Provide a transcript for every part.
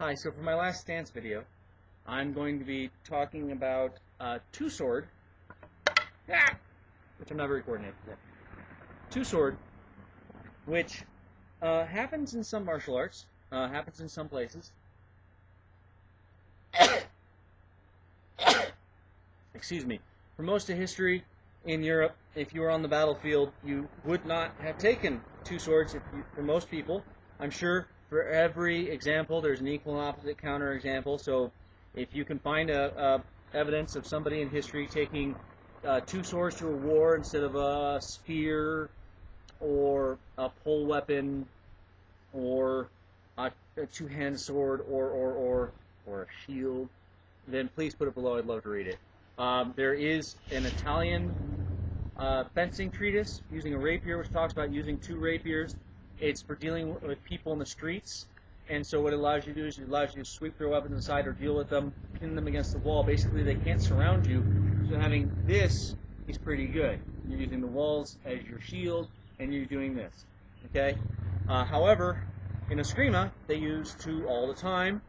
Hi, so for my last stance video, I'm going to be talking about two-sword, which I'm not very coordinated today. Two-sword, which happens in some martial arts, happens in some places. Excuse me. For most of history in Europe, if you were on the battlefield, you would not have taken two swords. For most people, I'm sure for every example, there's an equal and opposite counterexample. So if you can find evidence of somebody in history taking two swords to a war instead of a spear or a pole weapon or a two-handed sword or a shield, then please put it below. I'd love to read it. There is an Italian fencing treatise using a rapier, which talks about using two rapiers. It's for dealing with people in the streets, and so what it allows you to do is it allows you to sweep their weapons aside or deal with them, pin them against the wall. Basically, they can't surround you, so having this is pretty good. You're using the walls as your shield, and you're doing this. Okay. However, in Eskrima, they use two all the time.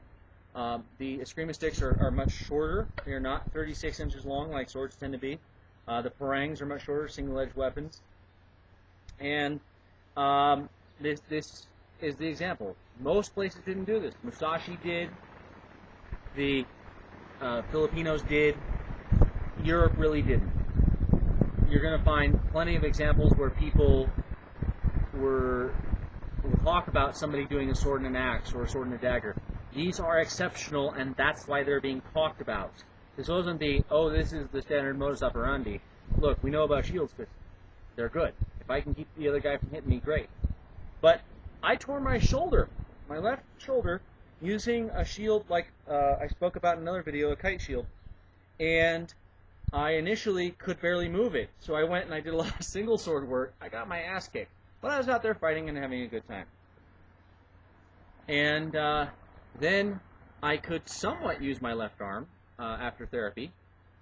The Eskrima sticks are much shorter. They're not 36 inches long like swords tend to be. The parangs are much shorter, single-edged weapons. And this is the example. Most places didn't do this. Musashi did. The Filipinos did. Europe really didn't. You're going to find plenty of examples where people will talk about somebody doing a sword and an axe or a sword and a dagger. These are exceptional, and that's why they're being talked about. This wasn't the, oh, this is the standard modus operandi. Look, we know about shields because they're good. If I can keep the other guy from hitting me, great. But I tore my shoulder, my left shoulder, using a shield like I spoke about in another video, a kite shield. And I initially could barely move it. So I went and I did a lot of single sword work. I got my ass kicked. But I was out there fighting and having a good time. And then I could somewhat use my left arm after therapy.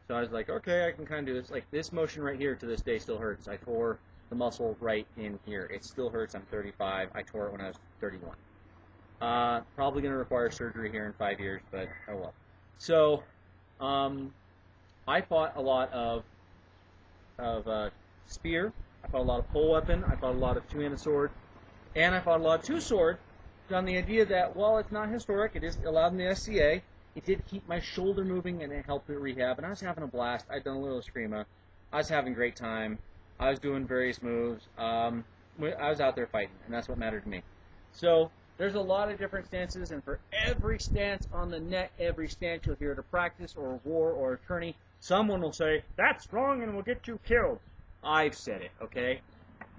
So I was like, okay, I can kind of do this. Like this motion right here to this day still hurts. I tore the muscle right in here. It still hurts. I'm 35. I tore it when I was 31. Probably going to require surgery here in 5 years, but oh well. So I fought a lot of spear. I fought a lot of pole weapon. I fought a lot of two-handed sword. And I fought a lot of two-sword. On the idea that, while it's not historic, it is allowed in the SCA, it did keep my shoulder moving and it helped it rehab, and I was having a blast. I'd done a little Eskrima. I was having a great time. I was doing various moves. I was out there fighting, and that's what mattered to me. So there's a lot of different stances, and for every stance on the net, every stance you'll hear at a practice or a war or a tourney, someone will say, that's wrong and will get you killed. I've said it, okay?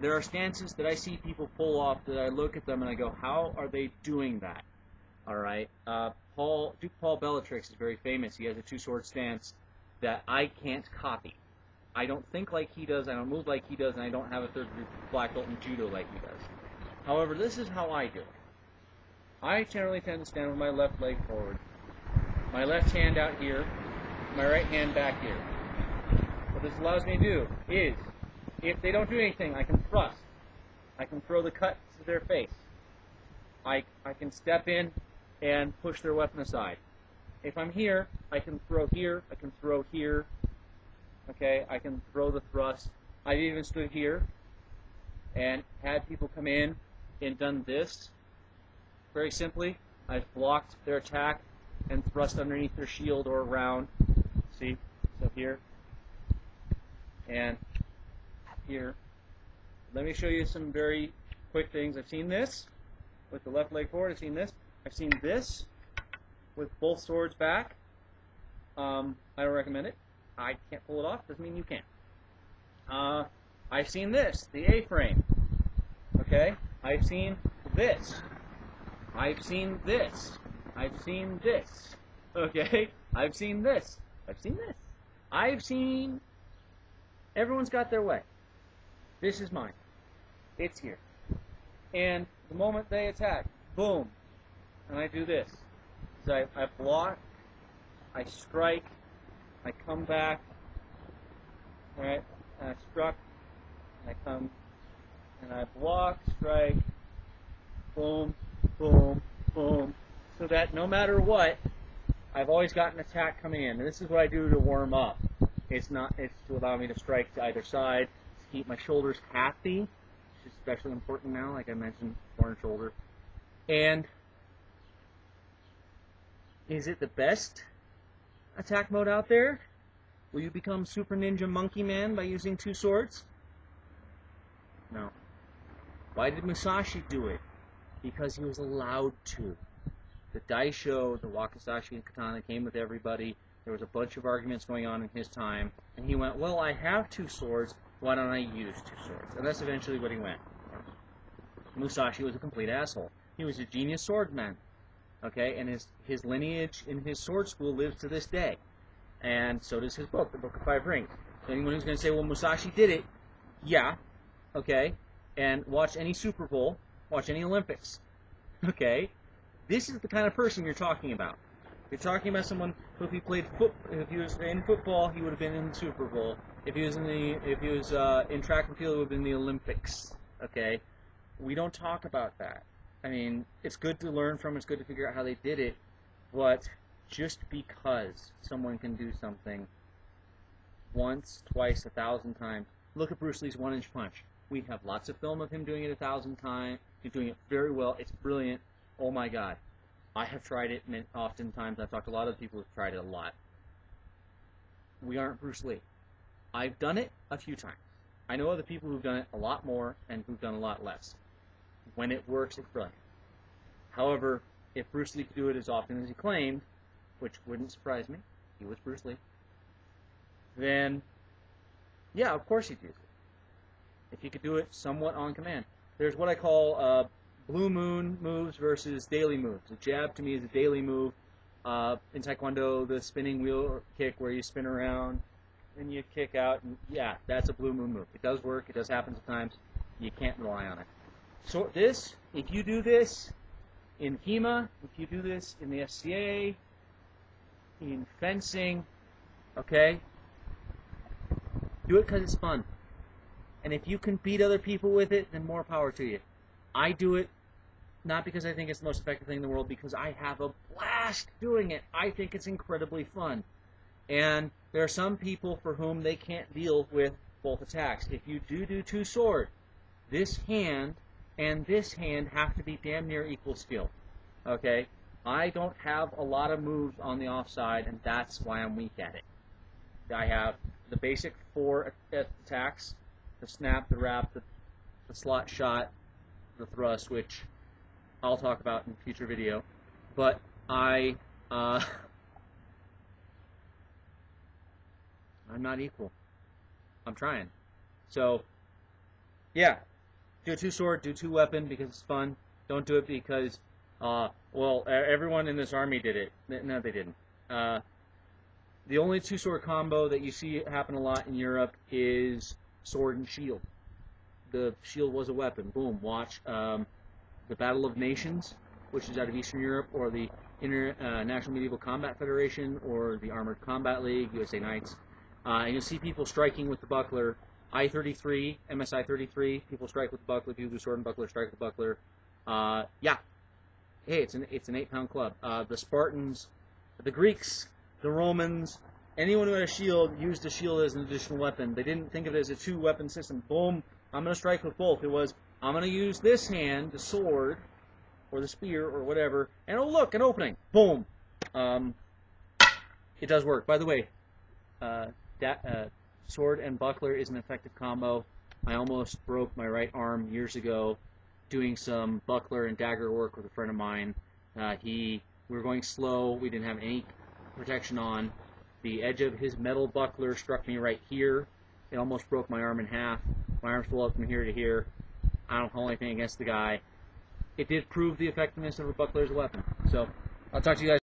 There are stances that I see people pull off that I look at them and I go, how are they doing that? All right. Duke Paul Bellatrix is very famous. He has a two-sword stance that I can't copy. I don't think like he does, I don't move like he does, and I don't have a third-degree black belt in judo like he does. However, this is how I do it. I generally tend to stand with my left leg forward, my left hand out here, my right hand back here. What this allows me to do is, if they don't do anything, I can thrust. I can throw the cut to their face. I can step in and push their weapon aside. If I'm here, I can throw here. I can throw here. Okay, I can throw the thrust. I've even stood here and had people come in and done this. Very simply, I've blocked their attack and thrust underneath their shield or around. See? So here. And here. Let me show you some very quick things. I've seen this with the left leg forward. I've seen this. I've seen this with both swords back. I don't recommend it. I can't pull it off. Doesn't mean you can't. I've seen this, the A-frame. Okay? I've seen this. I've seen this. I've seen this. Okay? I've seen this. I've seen this. I've seen... Everyone's got their way. This is mine. It's here. And the moment they attack, boom, and I do this. So I block, I strike, I come back, right, and I struck, and I come, and I block, strike, boom, boom, boom. so that no matter what, I've always got an attack coming in. And this is what I do to warm up. It's to allow me to strike to either side, to keep my shoulders happy, which is especially important now, like I mentioned, foreign shoulder. And is it the best attack mode out there? Will you become Super Ninja Monkey Man by using 2 swords? No. Why did Musashi do it? Because he was allowed to. The Daisho, the Wakizashi and Katana came with everybody. There was a bunch of arguments going on in his time, and he went, well, I have 2 swords, why don't I use 2 swords? And that's eventually what he went. Musashi was a complete asshole. He was a genius swordman, okay, and his lineage in his sword school lives to this day. And so does his book, The Book of 5 Rings. Anyone who's going to say, well, Musashi did it, yeah, okay, and watch any Super Bowl, watch any Olympics, okay? This is the kind of person you're talking about. You're talking about someone who, if he was in football, he would have been in the Super Bowl. If he was in track and field, he would have been in the Olympics. Okay, we don't talk about that. I mean, it's good to learn from. It's good to figure out how they did it, but just because someone can do something once, twice, 1,000 times. Look at Bruce Lee's one-inch punch. We have lots of film of him doing it 1,000 times. He's doing it very well. It's brilliant. Oh my God. I have tried it oftentimes. I've talked to a lot of people who've tried it a lot. We aren't Bruce Lee. I've done it a few times. I know other people who've done it a lot more and who've done a lot less. When it works, it's brilliant. However, if Bruce Lee could do it as often as he claimed, which wouldn't surprise me, he was Bruce Lee, then, yeah, of course he'd use it. If he could do it somewhat on command. There's what I call blue moon moves versus daily moves. A jab to me is a daily move. In Taekwondo, the spinning wheel kick where you spin around and you kick out, and yeah, that's a blue moon move. It does work. It does happen sometimes. You can't rely on it. So this, if you do this in HEMA, if you do this in the FCA, in fencing, okay, do it because it's fun. And if you can beat other people with it, then more power to you. I do it not because I think it's the most effective thing in the world, because I have a blast doing it. I think it's incredibly fun. And there are some people for whom they can't deal with both attacks. If you do 2 sword, this hand and this hand have to be damn near equal skill. Okay? I don't have a lot of moves on the offside, and that's why I'm weak at it. I have the basic 4 attacks, the snap, the wrap, the slot shot, the thrust, which I'll talk about in a future video. But I'm not equal. I'm trying. So, yeah. Do a 2 sword, do 2 weapon because it's fun. Don't do it because, well, everyone in this army did it. No, they didn't. The only 2 sword combo that you see happen a lot in Europe is sword and shield. The shield was a weapon. Boom. Watch the Battle of Nations, which is out of Eastern Europe, or the International Medieval Combat Federation, or the Armored Combat League, USA Knights. And you'll see people striking with the buckler. I-33, MSI-33, people strike with the buckler. People do sword and buckler, strike with the buckler. Yeah. Hey, it's an 8-pound club. The Spartans, the Greeks, the Romans, anyone who had a shield used a shield as an additional weapon. They didn't think of it as a 2-weapon system. Boom, I'm going to strike with both. It was, I'm going to use this hand, the sword, or the spear, or whatever, and oh look, an opening. Boom. It does work. By the way, sword and buckler is an effective combo. I almost broke my right arm years ago doing some buckler and dagger work with a friend of mine. We were going slow. We didn't have any protection on. The edge of his metal buckler struck me right here. It almost broke my arm in half. My arm's full up from here to here. I don't hold anything against the guy. It did prove the effectiveness of a buckler as a weapon. So, I'll talk to you guys.